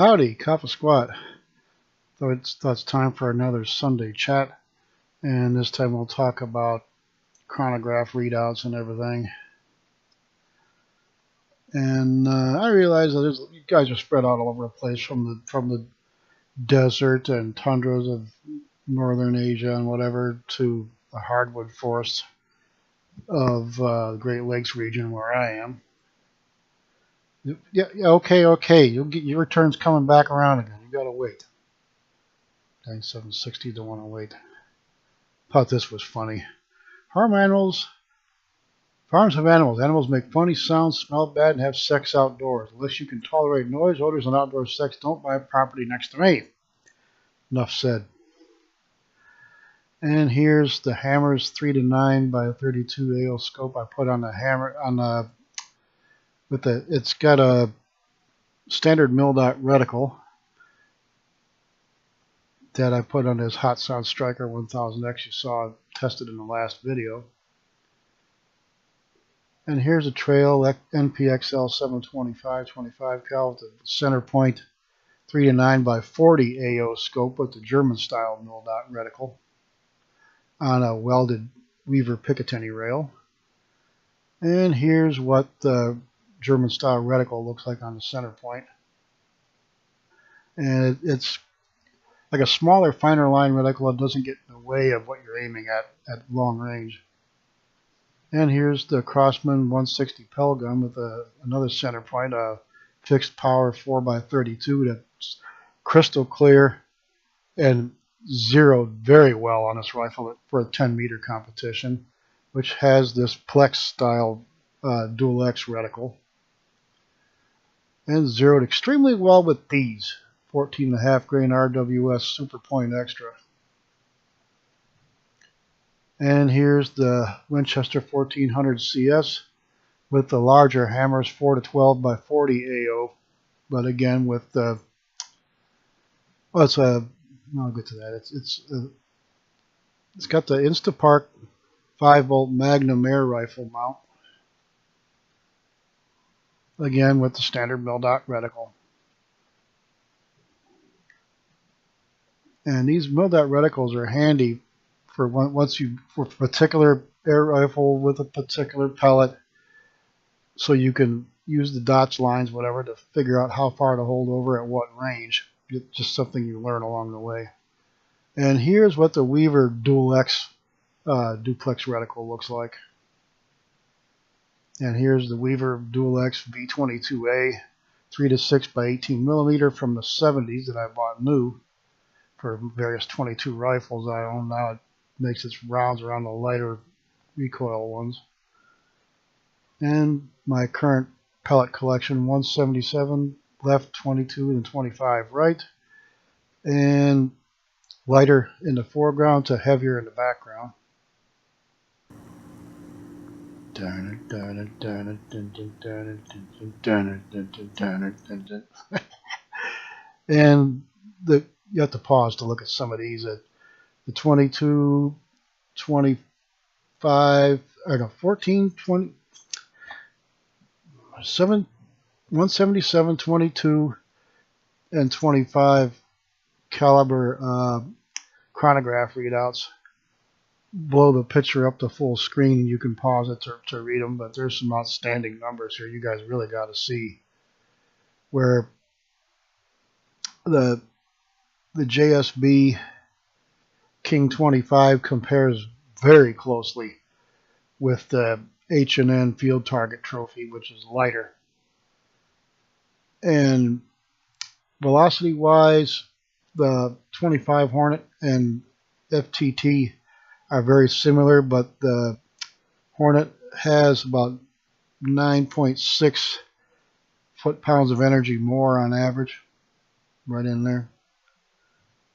Howdy, Kappa Squat. Thought it's time for another Sunday chat, and this time we'll talk about chronograph readouts and everything. And I realize that you guys are spread out all over the place, from the desert and tundras of northern Asia and whatever to the hardwood forests of the Great Lakes region where I am. Yeah, okay. Your turn's coming back around again. You gotta wait. 9760 don't want to wait. Thought this was funny. Farms have animals. Animals make funny sounds, smell bad, and have sex outdoors. Unless you can tolerate noise, odors, and outdoor sex, don't buy property next to me. Enough said. And here's the Hammers 3 to 9 by 32 AO scope I put on the hammer it's got a standard mil-dot reticle that I put on this Hot Sound Striker 1000X you saw tested in the last video. And here's a trail NPXL 725 25 cal with the center point 3 to 9 by 40 AO scope with the German style mil-dot reticle on a welded Weaver Picatinny rail. And here's what the German style reticle looks like on the center point. And it's like a smaller, finer line reticle that doesn't get in the way of what you're aiming at long range. And here's the Crossman 160 Pell gun with another center point, a fixed power 4x32 that's crystal clear and zeroed very well on this rifle for a 10-meter competition, which has this Plex style Dual X reticle. And zeroed extremely well with these 14.5 grain RWS Super Point Extra. And here's the Winchester 1400 CS with the larger hammers 4 to 12 by 40 AO, but again with the I'll get to that. It's got the Instapark 5-volt Magnum air rifle mount. Again with the standard mil-dot reticle. And these mil-dot reticles are handy for for a particular air rifle with a particular pellet, so you can use the dots, lines, whatever, to figure out how far to hold over at what range. It's just something you learn along the way. And here's what the Weaver Dual X duplex reticle looks like. And here's the Weaver Dual X V22A 3 to 6 by 18 millimeter from the 70s that I bought new for various 22 rifles I own. Now it makes its rounds around the lighter recoil ones. And my current pellet collection, 177 left, 22 and 25 right, and lighter in the foreground to heavier in the background. And you have to pause to look at some of these. The 22, 25, or no, 14, 20, 7, 177, 22, and 25 caliber chronograph readouts blow the picture up to full screen, and you can pause it to read them, but there's some outstanding numbers here you guys really got to see, where the JSB King 25 compares very closely with the H&N Field Target Trophy, which is lighter. And velocity wise, the 25 Hornet and FTT are very similar, but the Hornet has about 9.6 foot-pounds of energy more on average, right in there.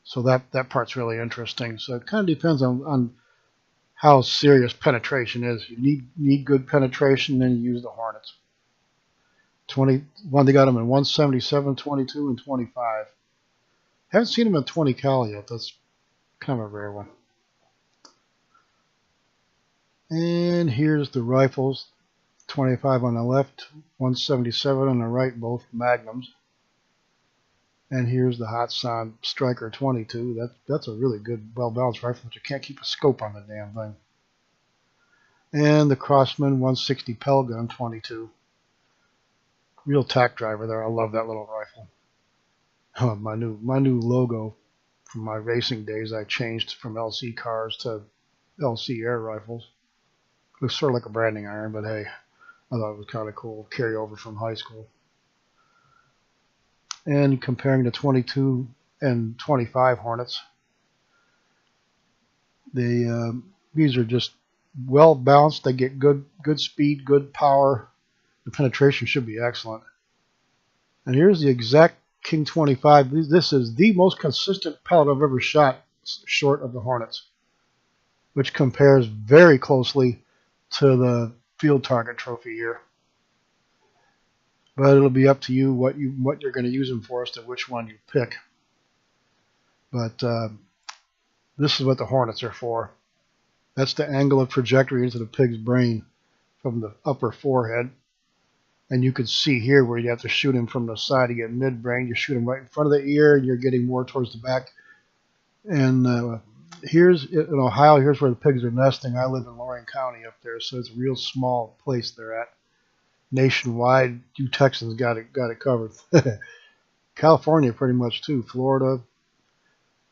So that part's really interesting. So it kind of depends on how serious penetration is. You need good penetration, then you use the Hornets. They got them in 177, 22, and 25. Haven't seen them in 20 cal yet. That's kind of a rare one. And here's the rifles, 25 on the left, 177 on the right, both Magnums. And here's the Hatsan Striker 22. That's a really good, well-balanced rifle, but you can't keep a scope on the damn thing. And the Crossman 160 Pell Gun 22. Real tack driver there. I love that little rifle. Oh, my new logo from my racing days, I changed from LC cars to LC air rifles. Looks sort of like a branding iron, but hey, I thought it was kind of cool. Carry over from high school. And comparing the 22 and 25 Hornets, these are just well balanced. They get good speed, good power. The penetration should be excellent. And here's the exact King 25. This is the most consistent pellet I've ever shot, short of the Hornets, which compares very closely to the field target trophy here. But it'll be up to you what you're going to use them for as to which one you pick. But this is what the Hornets are for. That's the angle of trajectory into the pig's brain from the upper forehead. And you can see here where you have to shoot him from the side to get midbrain. You shoot him right in front of the ear, and you're getting more towards the back. And here's in Ohio. Here's where the pigs are nesting. I live in Lorain County up there, so it's a real small place they're at. Nationwide, you Texans got it covered. California pretty much too. Florida,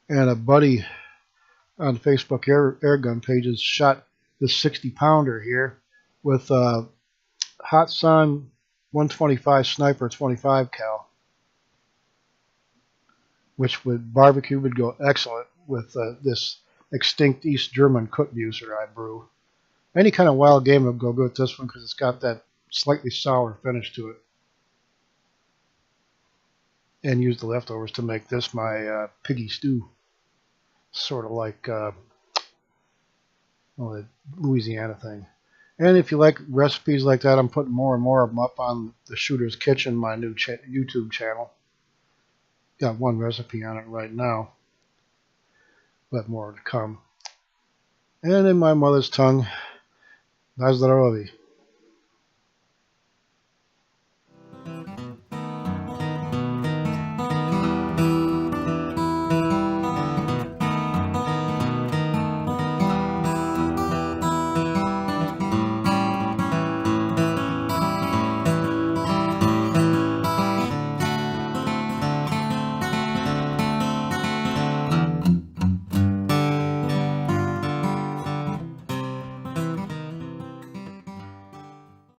and a buddy on the Facebook Airgun pages shot this 60-pounder here with Hatsan 125 Sniper 25 cal, which would barbecue would go excellent with this extinct East German Cookbuser I brew. Any kind of wild game would go good with this one because it's got that slightly sour finish to it. And use the leftovers to make this my piggy stew, sort of like the Louisiana thing. And if you like recipes like that, I'm putting more and more of them up on the Shooter's Kitchen, my new YouTube channel. Got one recipe on it right now, but more to come. And in my mother's tongue, na zdrowie.